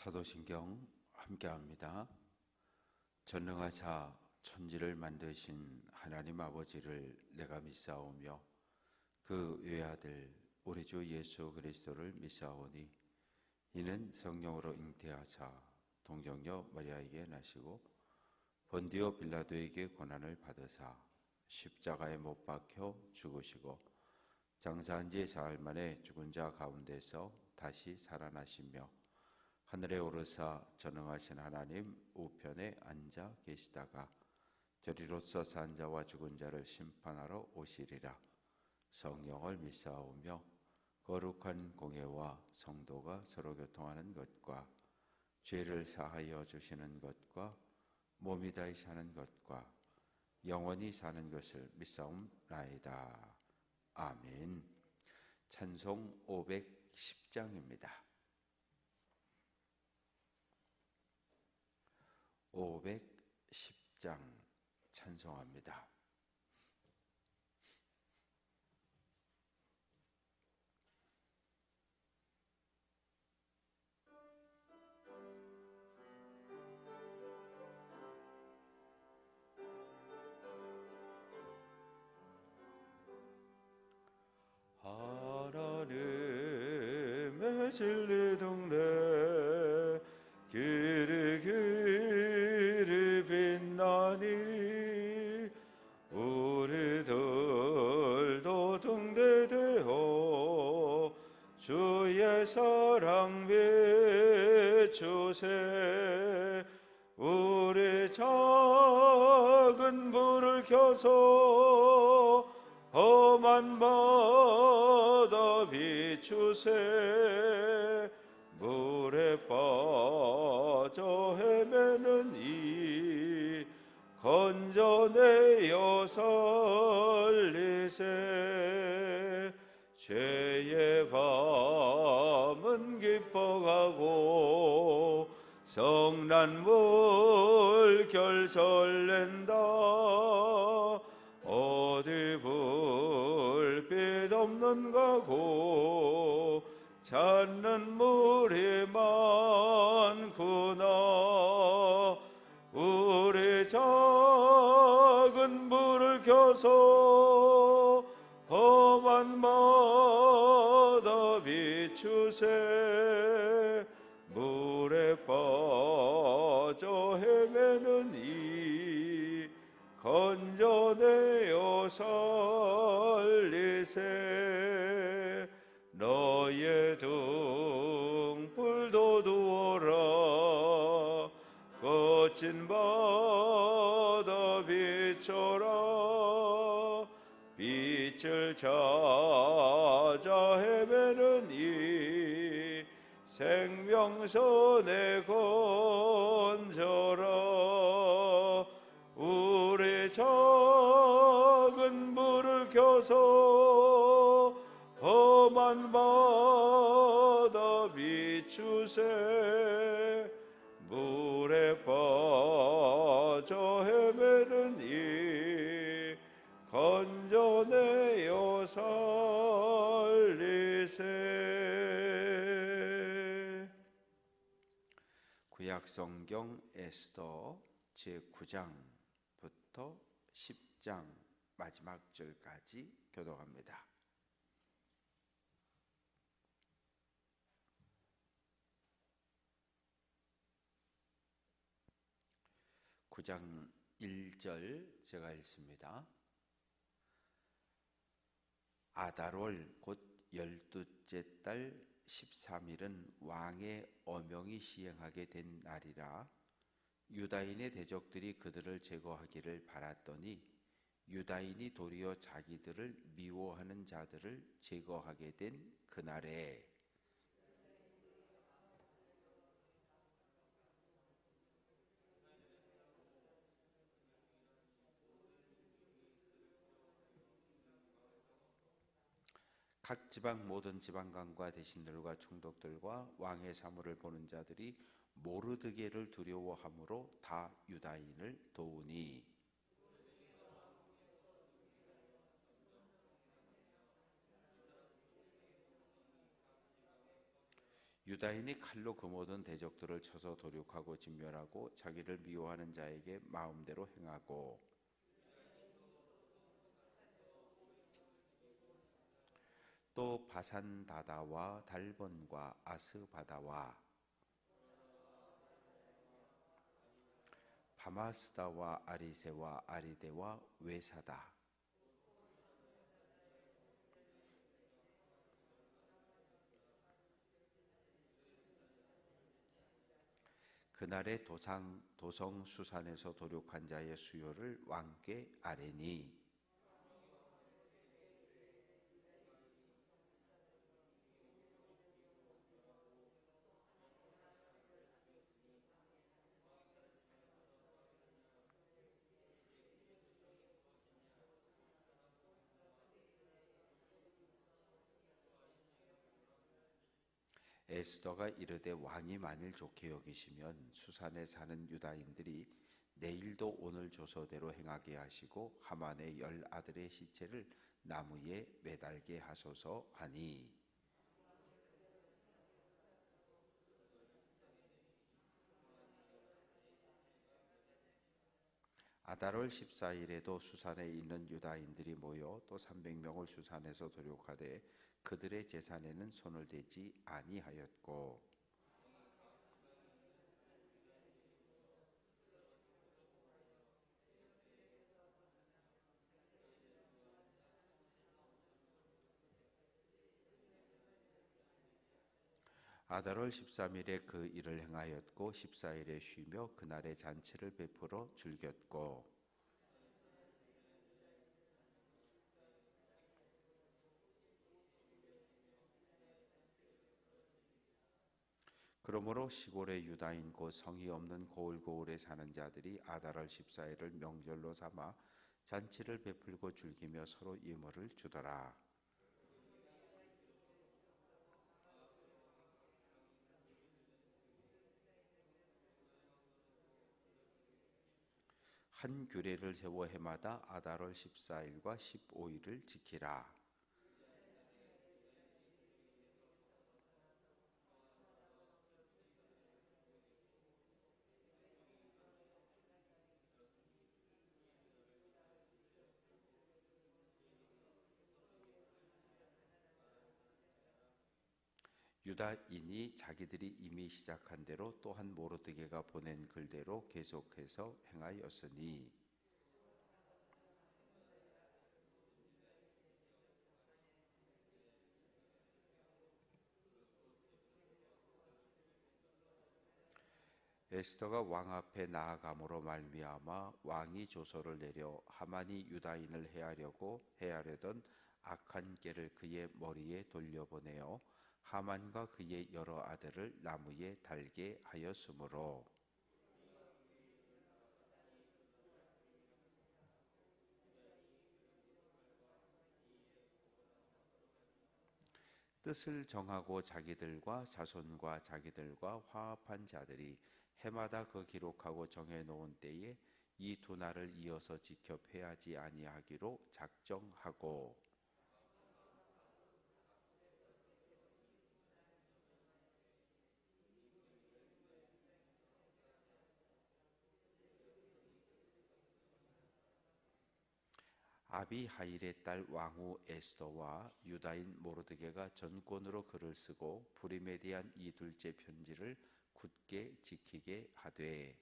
사도신경 함께합니다. 전능하사 천지를 만드신 하나님 아버지를 내가 믿사오며 그 외아들 우리 주 예수 그리스도를 믿사오니 이는 성령으로 잉태하사 동정녀 마리아에게 나시고 본디오 빌라도에게 고난을 받으사 십자가에 못 박혀 죽으시고 장사한 지 사흘 만에 죽은 자 가운데서 다시 살아나시며 하늘에 오르사 전능하신 하나님 우편에 앉아 계시다가 저리로서 산 자와 죽은 자를 심판하러 오시리라. 성령을 믿사오며 거룩한 공회와 성도가 서로 교통하는 것과 죄를 사하여 주시는 것과 몸이 다히 사는 것과 영원히 사는 것을 믿사옵나이다. 아멘. 찬송 510장입니다. 510장 찬송합니다. 하나님의 진리 동네 길이 빛나니 우리들도 등대되어 주의 사랑 비추세. 우리 작은 불을 켜서 험한 바다 비추세. 물에 빠져 헤매는 이 건져내어 살리세. 죄의 밤은 기뻐가고 성난 물결 설렌다. 어디 불빛 없는가 고 찾는 물이 많구나. 우리 작은 불을 켜서 험한 바다 비추세. 물에 빠져 헤매는 이 건져내어 살리세. 너의 등불도 두어라. 거친 바다 비춰라. 빛을 찾아 헤매는 이 생명선에 건져라. 우리 작은 불을 켜서 험한 바다 비추세. 물에 빠져 헤매는 이 건져내어 살리세. 구약성경 에스더 제9장부터 10장 마지막 절까지 교독합니다. 9장 1절 제가 읽습니다. 아달월 곧 12째 달 13일은 왕의 어명이 시행하게 된 날이라. 유다인의 대적들이 그들을 제거하기를 바랐더니 유다인이 도리어 자기들을 미워하는 자들을 제거하게 된 그날에 각 지방 모든 지방관과 대신들과 총독들과 왕의 사물을 보는 자들이 모르드게를 두려워함으로 다 유다인을 도우니 유다인이 칼로 그 모든 대적들을 쳐서 도륙하고 진멸하고 자기를 미워하는 자에게 마음대로 행하고 또 바산다다와 달본과 아스바다와 바마스다와 아리세와 아리데와 외사다. 그날의 도성 수산에서 도륙한 자의 수요를 왕께 아뢰니 에스더가 이르되 왕이 만일 좋게 여기시면 수산에 사는 유다인들이 내일도 오늘 조서대로 행하게 하시고 하만의 10아들의 시체를 나무에 매달게 하소서 하니 아달월 14일에도 수산에 있는 유다인들이 모여 또 300명을 수산에서 도륙하되 그들의 재산에는 손을 대지 아니하였고 아달월 13일에 그 일을 행하였고 14일에 쉬며 그날의 잔치를 베풀어 즐겼고 그러므로 시골의 유다인 곧 성이 없는 고을고을에 사는 자들이 아달월 14일을 명절로 삼아 잔치를 베풀고 즐기며 서로 유물을 주더라. 한 규례를 세워 해마다 아달월 14일과 15일을 지키라. 유다인이 자기들이 이미 시작한 대로 또한 모르드게가 보낸 글대로 계속해서 행하였으니 에스더가 왕 앞에 나아감으로 말미암아 왕이 조서를 내려 하만이 유다인을 해하려던 악한 꾀를 그의 머리에 돌려보내어 하만과 그의 여러 아들을 나무에 달게 하였으므로 뜻을 정하고 자기들과 자손과 자기들과 화합한 자들이 해마다 그 기록하고 정해놓은 때에 이 두 날을 이어서 지켜 패하지 아니하기로 작정하고 아비하일의 딸 왕후 에스더와 유다인 모르드게가 전권으로 글을 쓰고 부림에 대한 이 둘째 편지를 굳게 지키게 하되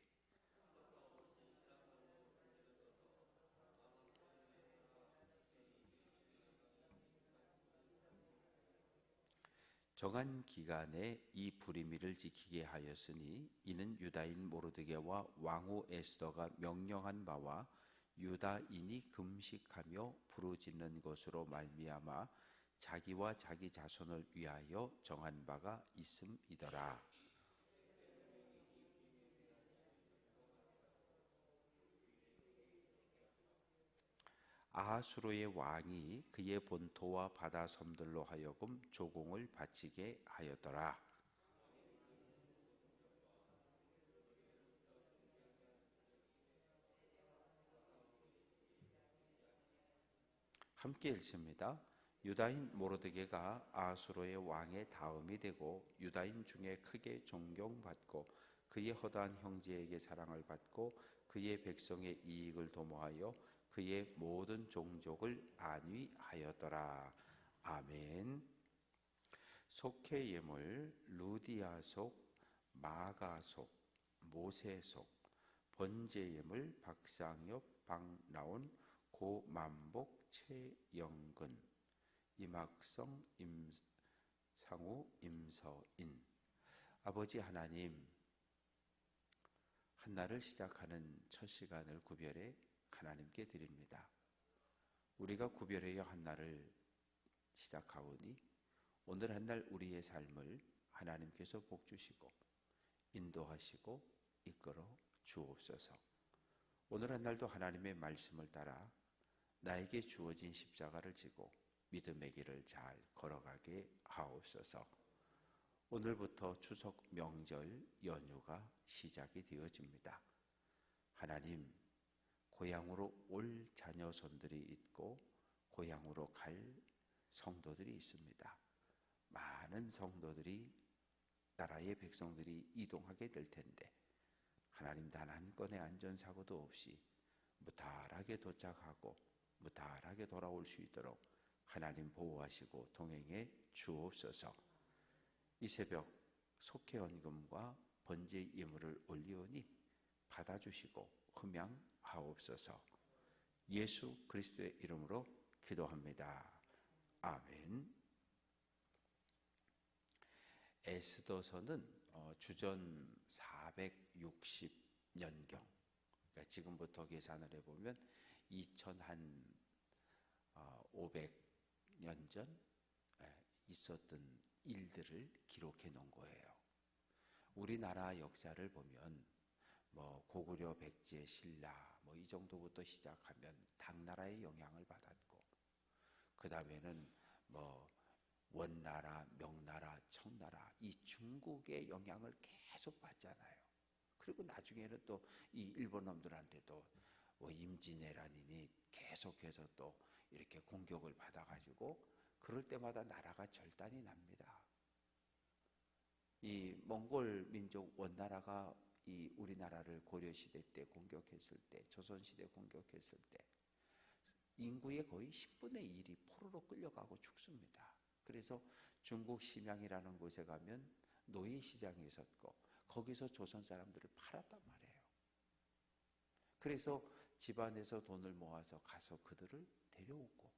정한 기간에 이 부리미를 지키게 하였으니 이는 유다인 모르드게와 왕후 에스더가 명령한 바와 유다인이 금식하며 부르짖는 것으로 말미암아 자기와 자기 자손을 위하여 정한 바가 있음이더라. 아하수르의 왕이 그의 본토와 바다 섬들로 하여금 조공을 바치게 하였더라. 함께 읽습니다. 유다인 모르드게가 아수르의 왕의 다음이 되고 유다인 중에 크게 존경받고 그의 허다한 형제에게 사랑을 받고 그의 백성의 이익을 도모하여 그의 모든 종족을 안위하였더라. 아멘. 속회 예물, 루디아 속, 마가 속, 모세 속, 번제 예물, 박상엽, 박나온, 고만복, 최영근, 임학성, 임상우, 임서인. 아버지 하나님, 한날을 시작하는 첫 시간을 구별해 하나님께 드립니다. 우리가 구별하여 한날을 시작하오니 오늘 한날 우리의 삶을 하나님께서 복주시고 인도하시고 이끌어 주옵소서. 오늘 한날도 하나님의 말씀을 따라 나에게 주어진 십자가를 지고 믿음의 길을 잘 걸어가게 하옵소서. 오늘부터 추석 명절 연휴가 시작이 되어집니다. 하나님, 고향으로 올 자녀손들이 있고 고향으로 갈 성도들이 있습니다. 많은 성도들이, 나라의 백성들이 이동하게 될 텐데 하나님 단 한 건의 안전사고도 없이 무탈하게 도착하고 무탈하게 돌아올 수 있도록 하나님 보호하시고 동행해 주옵소서. 이 새벽 속회헌금과 번제 예물을 올리오니 받아주시고 흠양하옵소서. 예수 그리스도의 이름으로 기도합니다. 아멘. 에스더서는 주전 460년경, 그러니까 지금부터 계산을 해보면 2500년 전 있었던 일들을 기록해 놓은 거예요. 우리나라 역사를 보면 고구려, 백제, 신라 이 정도부터 시작하면 당나라의 영향을 받았고, 그 다음에는 원나라, 명나라, 청나라, 이 중국의 영향을 계속 받잖아요. 그리고 나중에는 또 이 일본 놈들한테도 임진왜란이니 계속해서 또 이렇게 공격을 받아가지고 그럴 때마다 나라가 절단이 납니다. 이 몽골 민족 원나라가 이 우리나라를 고려시대 때 공격했을 때, 조선시대 공격했을 때 인구의 거의 10분의 1이 포로로 끌려가고 죽습니다. 그래서 중국 심양이라는 곳에 가면 노예시장이 있었고 거기서 조선 사람들을 팔았단 말이에요. 그래서 집안에서 돈을 모아서 가서 그들을 데려오고,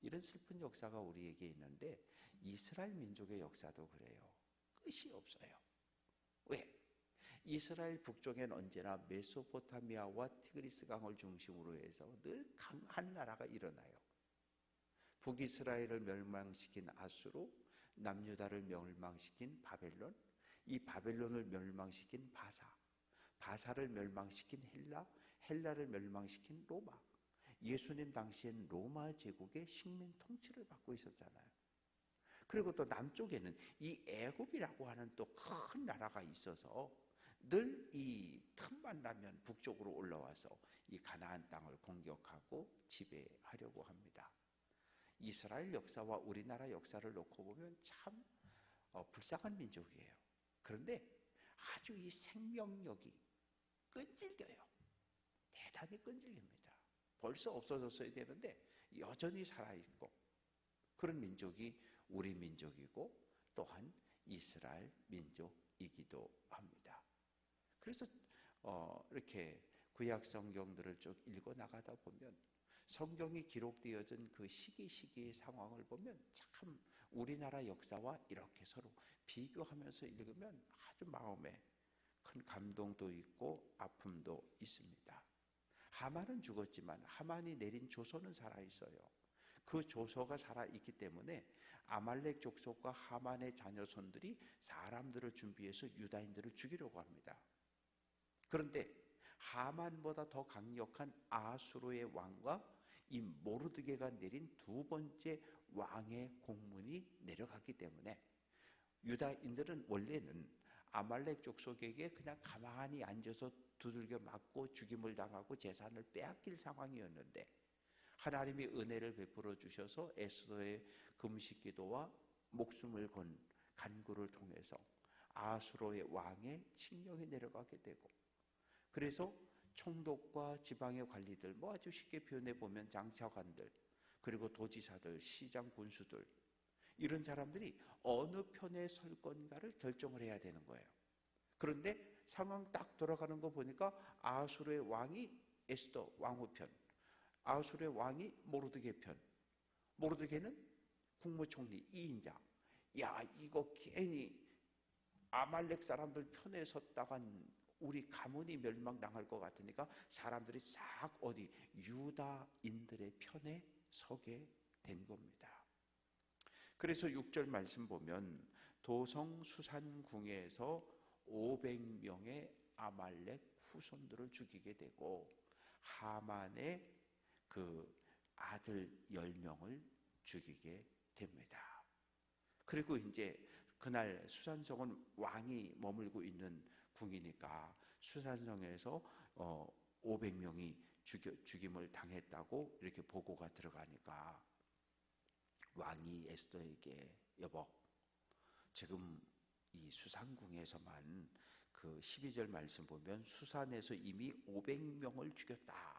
이런 슬픈 역사가 우리에게 있는데 이스라엘 민족의 역사도 그래요. 끝이 없어요. 왜? 이스라엘 북쪽엔 언제나 메소포타미아와 티그리스 강을 중심으로 해서 늘 강한 나라가 일어나요. 북이스라엘을 멸망시킨 아수르, 남유다를 멸망시킨 바벨론, 이 바벨론을 멸망시킨 바사, 바사를 멸망시킨 헬라, 헬라를 멸망시킨 로마. 예수님 당시엔 로마 제국의 식민 통치를 받고 있었잖아요. 그리고 또 남쪽에는 이 애굽이라고 하는 또 큰 나라가 있어서 늘 이 틈만 나면 북쪽으로 올라와서 이 가나안 땅을 공격하고 지배하려고 합니다. 이스라엘 역사와 우리나라 역사를 놓고 보면 참 불쌍한 민족이에요. 그런데 아주 이 생명력이 끈질겨요. 대단히 끈질깁니다. 벌써 없어졌어야 되는데 여전히 살아있고, 그런 민족이 우리 민족이고 또한 이스라엘 민족이기도 합니다. 그래서 이렇게 구약 성경들을 쭉 읽어 나가다 보면 성경이 기록되어진 그 시기의 상황을 보면 참 우리나라 역사와 이렇게 서로 비교하면서 읽으면 아주 마음에 큰 감동도 있고 아픔도 있습니다. 하만은 죽었지만 하만이 내린 조서는 살아있어요. 그 조서가 살아있기 때문에 아말렉 족속과 하만의 자녀손들이 사람들을 준비해서 유다인들을 죽이려고 합니다. 그런데 하만보다 더 강력한 아수르의 왕과 이 모르드게가 내린 두 번째 왕의 공문이 내려갔기 때문에 유다인들은 원래는 아말렉 족속에게 그냥 가만히 앉아서 두들겨 맞고 죽임을 당하고 재산을 빼앗길 상황이었는데, 하나님이 은혜를 베풀어 주셔서 에스더의 금식 기도와 목숨을 건 간구를 통해서 아수르의 왕의 칙령이 내려가게 되고, 그래서 총독과 지방의 관리들, 뭐 아주 쉽게 표현해 보면 장차관들, 그리고 도지사들, 시장 군수들, 이런 사람들이 어느 편에 설 건가를 결정을 해야 되는 거예요. 그런데 상황 딱 돌아가는 거 보니까 아수르의 왕이 에스더 왕후 편, 아수르의 왕이 모르드게 편, 모르드게는 국무총리 2인자. 야, 이거 괜히 아말렉 사람들 편에 섰다간 우리 가문이 멸망당할 것 같으니까 사람들이 싹 어디 유다인들의 편에 서게 된 겁니다. 그래서 6절 말씀 보면 도성 수산궁에서 500명의 아말렉 후손들을 죽이게 되고 하만의 그 아들 10명을 죽이게 됩니다. 그리고 이제 그날 수산성은 왕이 머물고 있는 궁이니까 수산성에서 500명이 죽임을 당했다고 이렇게 보고가 들어가니까 왕이 에스더에게 여보, 지금 이 수산궁에서만 그 12절 말씀 보면 수산에서 이미 500명을 죽였다.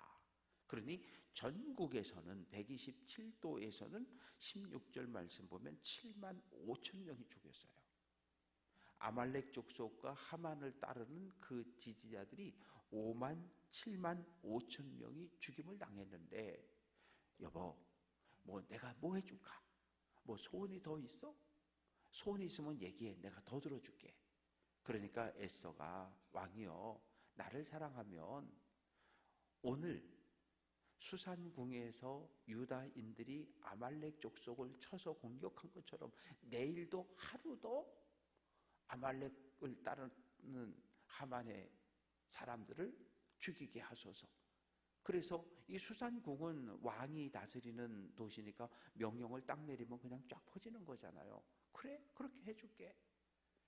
그러니 전국에서는 127도에서는 16절 말씀 보면 7만 5천 명이 죽였어요. 아말렉 족속과 하만을 따르는 그 지지자들이 7만 5천 명이 죽임을 당했는데 여보, 뭐 내가 뭐 해줄까? 뭐 소원이 더 있어? 소원이 있으면 얘기해. 내가 더 들어줄게. 그러니까 에스더가 왕이여, 나를 사랑하면 오늘 수산궁에서 유다인들이 아말렉 족속을 쳐서 공격한 것처럼 내일도 하루도 아말렉을 따르는 하만의 사람들을 죽이게 하소서. 그래서 이 수산궁은 왕이 다스리는 도시니까 명령을 딱 내리면 그냥 쫙 퍼지는 거잖아요. 그래, 그렇게 해줄게.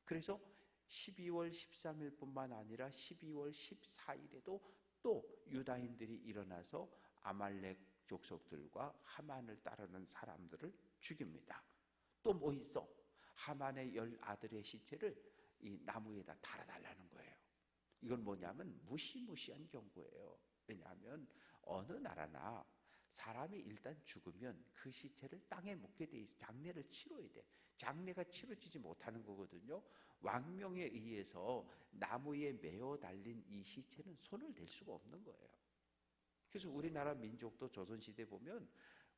그래서 12월 13일뿐만 아니라 12월 14일에도 또 유다인들이 일어나서 아말렉 족속들과 하만을 따르는 사람들을 죽입니다. 또 뭐 있어? 하만의 10아들의 시체를 이 나무에다 달아달라는 거예요. 이건 뭐냐면 무시무시한 경고예요. 왜냐하면 어느 나라나 사람이 일단 죽으면 그 시체를 땅에 묻게 돼 있어. 장례를 치러야 돼. 장례가 치러지지 못하는 거거든요. 왕명에 의해서 나무에 매어 달린 이 시체는 손을 댈 수가 없는 거예요. 그래서 우리나라 민족도 조선시대 보면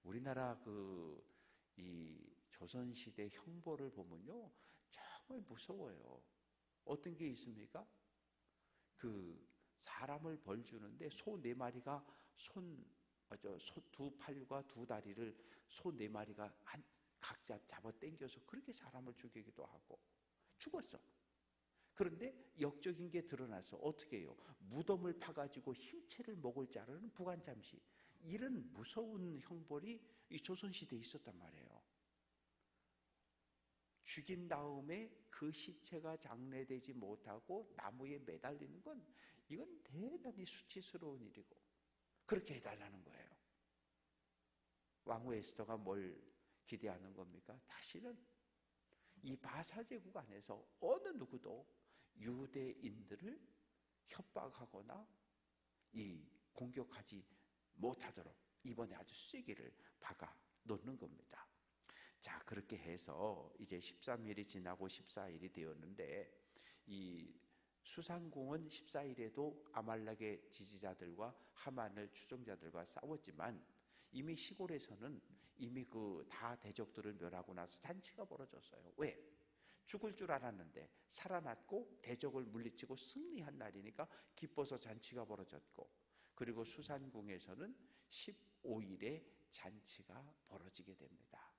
우리나라 이 조선시대 형벌을 보면요, 정말 무서워요. 어떤 게 있습니까? 사람을 벌 주는데 소 4마리가 소 2팔과 2다리를 소 4마리가 각자 잡아 당겨서 그렇게 사람을 죽이기도 하고 죽었어. 그런데 역적인 게 드러나서 어떻게 해요? 무덤을 파가지고 시체를 먹을 자라는 부관참시, 이런 무서운 형벌이 이 조선시대에 있었단 말이에요. 죽인 다음에 그 시체가 장례되지 못하고 나무에 매달리는 건 이건 대단히 수치스러운 일이고 그렇게 해달라는 거예요. 왕후 에스더가 뭘 기대하는 겁니까? 다시는 이 바사제국 안에서 어느 누구도 유대인들을 협박하거나 공격하지 못하도록 이번에 아주 세게를 박아 놓는 겁니다. 자, 그렇게 해서 이제 13일이 지나고 14일이 되었는데 이 수산궁은 14일에도 아말렉의 지지자들과 하만을 추종자들과 싸웠지만 이미 시골에서는 이미 다 대적들을 멸하고 나서 잔치가 벌어졌어요. 왜? 죽을 줄 알았는데 살아났고 대적을 물리치고 승리한 날이니까 기뻐서 잔치가 벌어졌고, 그리고 수산궁에서는 15일에 잔치가 벌어지게 됩니다.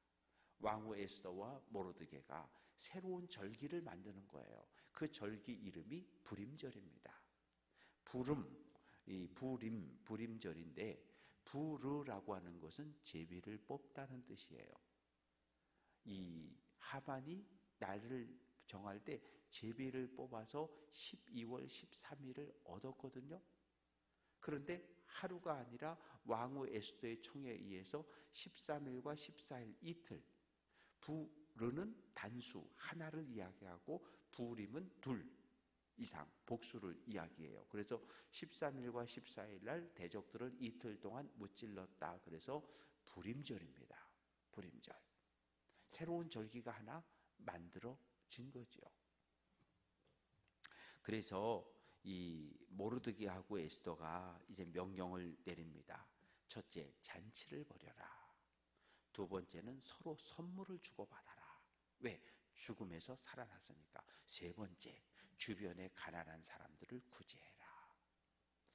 왕후 에스더와 모르드게가 새로운 절기를 만드는 거예요. 그 절기 이름이 부림절입니다. 부림절인데 부르라고 하는 것은 제비를 뽑다는 뜻이에요. 이 하만이 날을 정할 때 제비를 뽑아서 12월 13일을 얻었거든요. 그런데 하루가 아니라 왕후 에스더의 청에 의해서 13일과 14일 이틀, 부르는 단수 하나를 이야기하고 부림은 둘 이상 복수를 이야기해요. 그래서 13일과 14일 날 대적들을 이틀 동안 무찔렀다. 그래서 불임절입니다. 불임절. 새로운 절기가 하나 만들어진 거죠. 그래서 이 모르드게하고 에스더가 이제 명령을 내립니다. 첫째, 잔치를 벌여라. 두 번째는 서로 선물을 주고받아라. 왜? 죽음에서 살아났으니까. 세 번째, 주변의 가난한 사람들을 구제해라.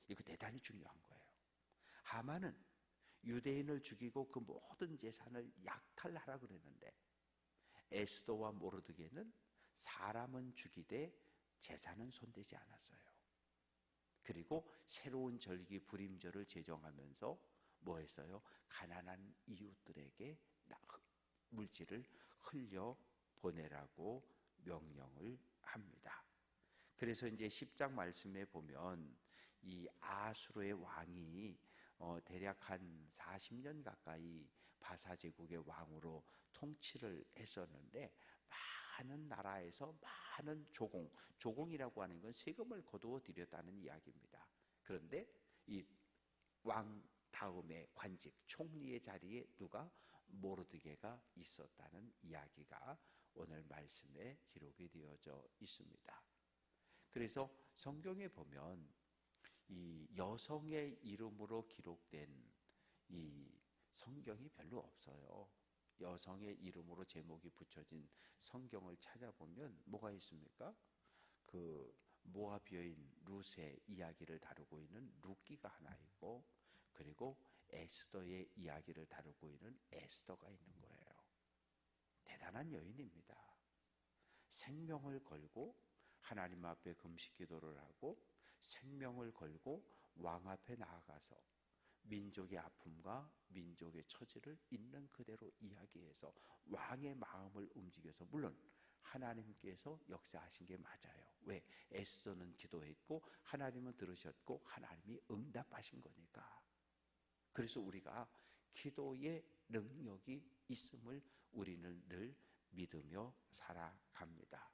이거 대단히 중요한 거예요. 하만은 유대인을 죽이고 그 모든 재산을 약탈하라 그랬는데 에스더와 모르드게는 사람은 죽이되 재산은 손대지 않았어요. 그리고 새로운 절기 불임절을 제정하면서 뭐 했어요? 가난한 이웃들에게 물질을 흘려 보내라고 명령을 합니다. 그래서 이제 10장 말씀에 보면 이 아수르의 왕이 대략 한 40년 가까이 바사 제국의 왕으로 통치를 했었는데 많은 나라에서 많은 조공이라고 하는 건 세금을 거두어 들였다는 이야기입니다. 그런데 이 왕 다음에 관직 총리의 자리에 누가? 모르드게가 있었다는 이야기가 오늘 말씀에 기록이 되어져 있습니다. 그래서 성경에 보면 이 여성의 이름으로 기록된 이 성경이 별로 없어요. 여성의 이름으로 제목이 붙여진 성경을 찾아보면 뭐가 있습니까? 그 모압 여인 룻의 이야기를 다루고 있는 룻기가 하나 있고, 그리고 에스더의 이야기를 다루고 있는 에스더가 있는 거예요. 대단한 여인입니다. 생명을 걸고 하나님 앞에 금식 기도를 하고 생명을 걸고 왕 앞에 나아가서 민족의 아픔과 민족의 처지를 있는 그대로 이야기해서 왕의 마음을 움직여서, 물론 하나님께서 역사하신 게 맞아요. 왜? 에스더는 기도했고 하나님은 들으셨고 하나님이 응답하신 거니까. 그래서 우리가 기도의 능력이 있음을 우리는 늘 믿으며 살아갑니다.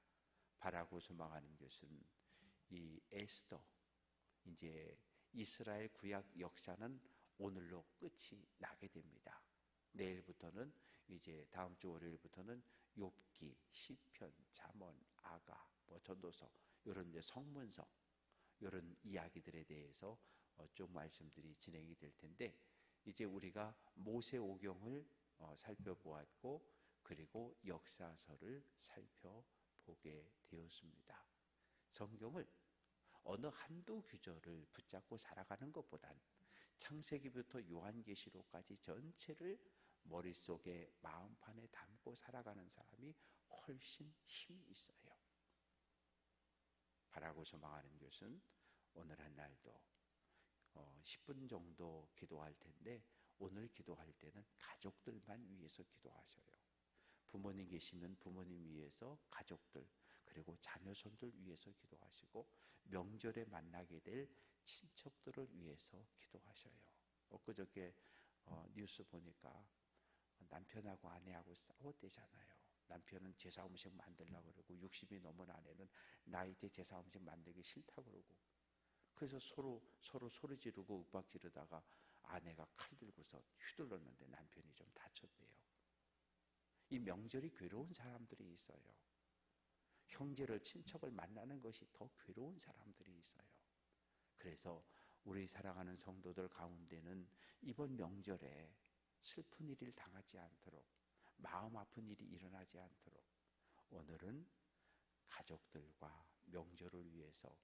바라고 소망하는 것은 이 에스더, 이제 이스라엘 구약 역사는 오늘로 끝이 나게 됩니다. 내일부터는, 이제 다음 주 월요일부터는 욥기, 시편, 잠언, 아가, 전도서, 이런 이제 성문서, 이런 이야기들에 대해서 쭉 말씀들이 진행이 될 텐데, 이제 우리가 모세오경을 살펴보았고, 그리고 역사서를 살펴보게 되었습니다. 성경을 어느 한두 구절을 붙잡고 살아가는 것보단 창세기부터 요한계시록까지 전체를 머릿속에 마음판에 담고 살아가는 사람이 훨씬 힘이 있어요. 바라고 소망하는 것은 오늘 한 날도 10분 정도 기도할 텐데, 오늘 기도할 때는 가족들만 위해서 기도하셔요. 부모님 계시면 부모님 위해서, 가족들, 그리고 자녀손들 위해서 기도하시고, 명절에 만나게 될 친척들을 위해서 기도하셔요. 엊그저께 뉴스 보니까 남편하고 아내하고 싸웠대잖아요. 남편은 제사 음식 만들려고 그러고 60이 넘은 아내는 나이 때 제사 음식 만들기 싫다고 그러고, 그래서 서로 소리 지르고 윽박 지르다가 아내가 칼 들고서 휘둘렀는데 남편이 좀 다쳤대요. 이 명절이 괴로운 사람들이 있어요. 형제를, 친척을 만나는 것이 더 괴로운 사람들이 있어요. 그래서 우리 사랑하는 성도들 가운데는 이번 명절에 슬픈 일을 당하지 않도록, 마음 아픈 일이 일어나지 않도록 오늘은 가족들과 명절을 위해서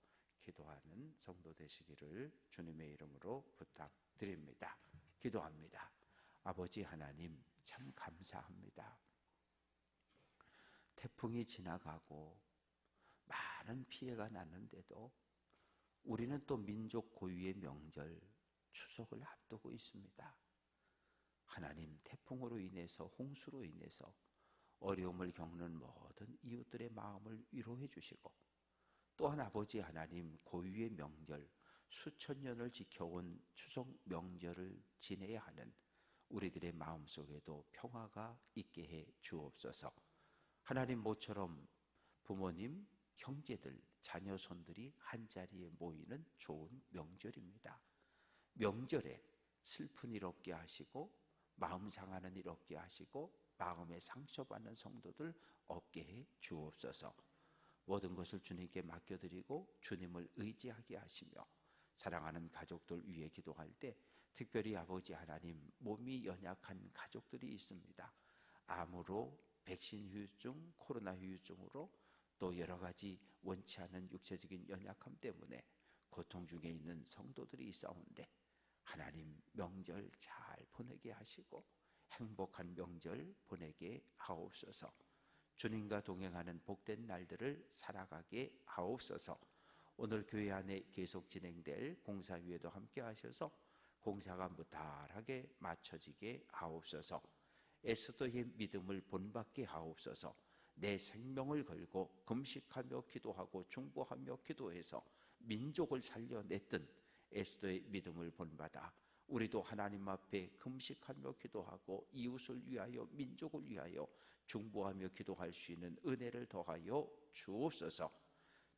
기도하는 성도 되시기를 주님의 이름으로 부탁드립니다. 기도합니다. 아버지 하나님, 참 감사합니다. 태풍이 지나가고 많은 피해가 났는데도 우리는 또 민족 고유의 명절 추석을 앞두고 있습니다. 하나님, 태풍으로 인해서, 홍수로 인해서 어려움을 겪는 모든 이웃들의 마음을 위로해 주시고, 또한 아버지 하나님, 고유의 명절 수천 년을 지켜온 추석 명절을 지내야 하는 우리들의 마음속에도 평화가 있게 해 주옵소서. 하나님 모처럼 부모님, 형제들, 자녀, 손들이 한자리에 모이는 좋은 명절입니다. 명절에 슬픈 일 없게 하시고 마음 상하는 일 없게 하시고 마음에 상처받는 성도들 없게 해 주옵소서. 모든 것을 주님께 맡겨드리고 주님을 의지하게 하시며 사랑하는 가족들 위해 기도할 때 특별히 아버지 하나님, 몸이 연약한 가족들이 있습니다. 암으로, 백신 후유증, 코로나 후유증으로 또 여러 가지 원치 않은 육체적인 연약함 때문에 고통 중에 있는 성도들이 있사온데 하나님 명절 잘 보내게 하시고 행복한 명절 보내게 하옵소서. 주님과 동행하는 복된 날들을 살아가게 하옵소서. 오늘 교회 안에 계속 진행될 공사 위에도 함께 하셔서 공사가 무탈하게 마쳐지게 하옵소서. 에스더의 믿음을 본받게 하옵소서. 내 생명을 걸고 금식하며 기도하고 중보하며 기도해서 민족을 살려냈던 에스더의 믿음을 본받아 우리도 하나님 앞에 금식하며 기도하고 이웃을 위하여 민족을 위하여 중보하며 기도할 수 있는 은혜를 더하여 주옵소서.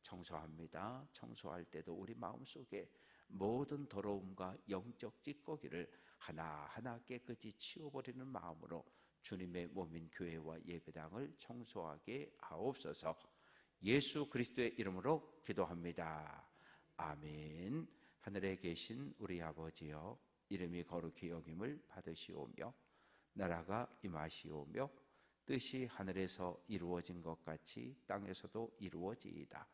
청소합니다. 청소할 때도 우리 마음속에 모든 더러움과 영적 찌꺼기를 하나하나 깨끗이 치워버리는 마음으로 주님의 몸인 교회와 예배당을 청소하게 하옵소서. 예수 그리스도의 이름으로 기도합니다. 아멘. 하늘에 계신 우리 아버지여, 이름이 거룩히 여김을 받으시오며 나라가 임하시오며 뜻이 하늘에서 이루어진 것 같이 땅에서도 이루어지이다.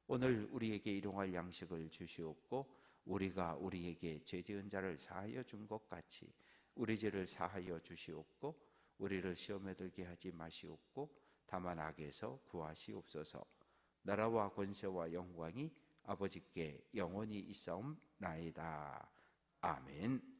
오늘 우리에게 일용할 양식을 주시옵고 우리가 우리에게 죄 지은 자를 사하여 준 것 같이 우리 죄를 사하여 주시옵고 우리를 시험에 들게 하지 마시옵고 다만 악에서 구하시옵소서. 나라와 권세와 영광이 아버지께 영원히 있사옵나이다. 아멘.